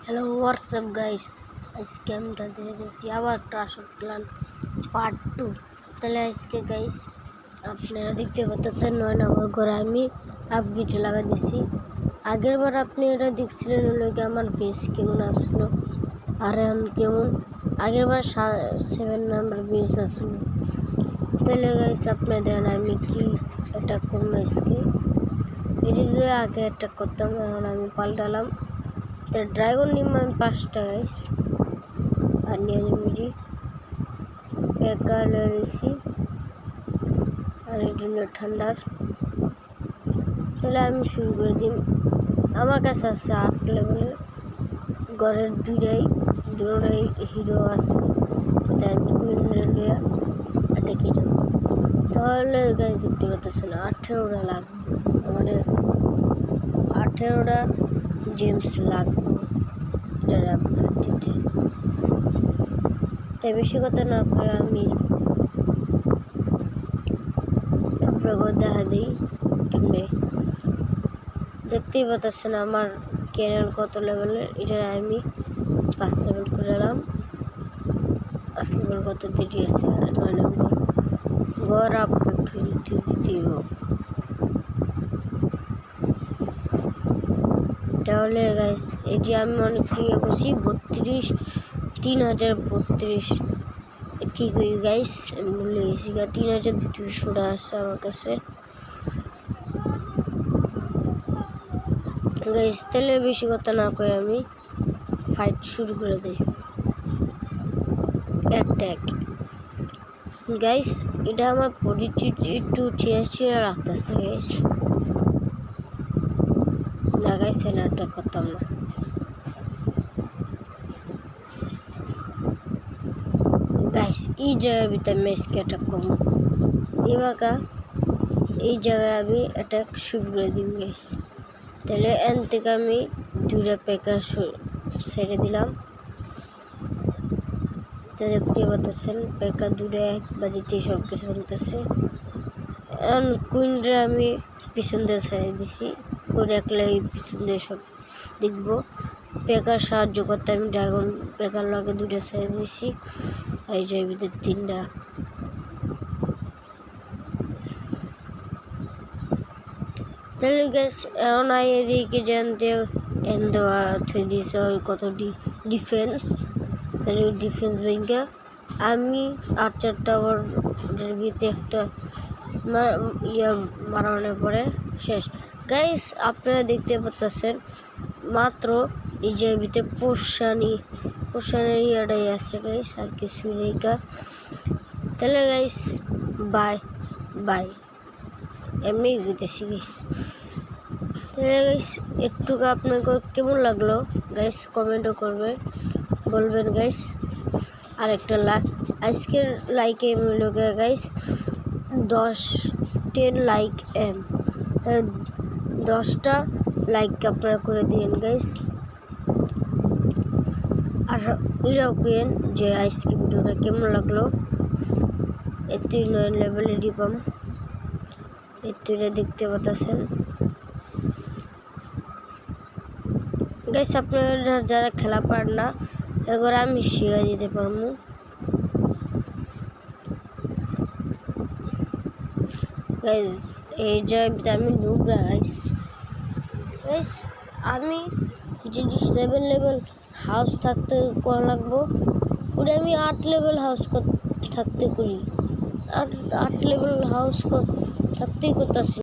Hello WhatsApp guys, আজকে আমি খেলতে রেখেছি আবার ক্লাশ অফ ক্লান পার্ট 2। তাহলে আজকে গাইস আপনারা দেখতে পাচ্ছেন 9 নম্বর ঘরে আমি আপগ্রেড লাগা দিছি। আগের বার আপনি এটা দেখছিলেন হলো কি আমার বেস কেমন আসলো আর এখন কেমন। আগের বার 7 নম্বর বেস আসলো। তাহলে গাইস আপনি দেখেন আমি কি অ্যাটাক করবো আজকে। এটি আগে অ্যাটাক করতাম, এখন আমি পাল্টালাম। তো ড্রাগন নিম আমি 5টা গাইস আর নিয়ে নিবি পেকালেছি আর এটা হলো ঠান্ডার। তাহলে আমি শুরু করে দিই। আমার কাছে আছে 8 লেভেলের ঘরের দুটাই হিরো আছে, তাই আমি কুইন লিয়া এটাকে যাব। তাহলে গাইস দেখতে পাচ্ছেন 18টা লাগবে, আমাদের 18টা জেমস লাগবে এটার আপগ্রেড দিতে। তাই বেশি কথা না করে আমি আপনাকে দেখা দিই কেমনে। দেখতেই পাচ্ছেন আমার ক্যানেল কত লেভেলের, এটা আমি 5 লেভেল করে এলাম। 5 লেভেল কত দেরি আছে, 9 নম্বর ঘর আপলোড দিতে। তাহলে গাইস এটি আমি অনেক ক্লিয়ার করছি 3032 ঠিক হয়ে গাইস, আমি ভুলে গেছি 3200টা আছে আমার কাছে গাইস। তাহলে বেশি কথা না কয়ে আমি ফাইট শুরু করে দিই। অ্যাটাক গাইস, এটা আমার পরিচিত একটু ছেঁড়া রাখতেছে গাইস। না গাইস এখানে অ্যাটাক করতাম না। গাইস এই জায়গায় ভিতরে আমি অ্যাটাক করবো এবার এই জায়গায় আমি অ্যাটাক শুরু করে দিই গাইস। তাহলে এন থেকে আমি 2টা পেকা ছেড়ে দিলাম। তো দেখতে পাচ্ছেন পেকা 2টা একবারিতে সব কিছু বলতেছে। এখন কুইনরে আমি পিছন দিয়ে ছেড়ে দিছি, কুইন একলাই পিছন দিয়ে সব দেখবো। পেকার সাহায্য করতে আমি ড্রাগন পেকার লগে 2টা ছেড়ে দিছি, এই যে ভিতরে 3টা। তাহলে গ্যাস এখন এদিকে জানতে এন দেওয়া থয়ে দিয়েছে কত ডিফেন্স। তাহলে ডিফেন্স ব্যাংকে আমি 8 টাওয়ারের ভিতরে একটা মারানোর পরে শেষ গাইস। আপনারা দেখতে পাচ্ছেন মাত্র এই যে ভিতরে পোষানের ইয়াটাই আছে গাইস, আর কিছু নেই। তাহলে গাইস বাই বাই, এমনি দিতেছি গাইস। তাহলে গাইস একটু আপনাদের কেমন লাগলো গাইস কমেন্টও বলবেন গাইস। আর একটা আজকের লাইকে মিলো গাইস 10 লাইক এম, তাহলে 10টা লাইক আপনারা করে দিন গাইস। আর এটাও কেন যে আজকে ভিডিওটা কেমন লাগলো। এতে 9 লেভেলে ডিপাম এতে দেখতে পাচ্ছেন গাইস। আপনারা যারা খেলা পারেন না এগুলো আমি শিখা দিতে পারবো গাইস। এই যে আমি নুবরা গাইস আমি যে 7 লেভেল হাউস থাকতে করা লাগবো, ওটা আমি 8 লেভেল হাউস থাকতে করি। 8 লেভেল হাউস থাকতেই করতেছি।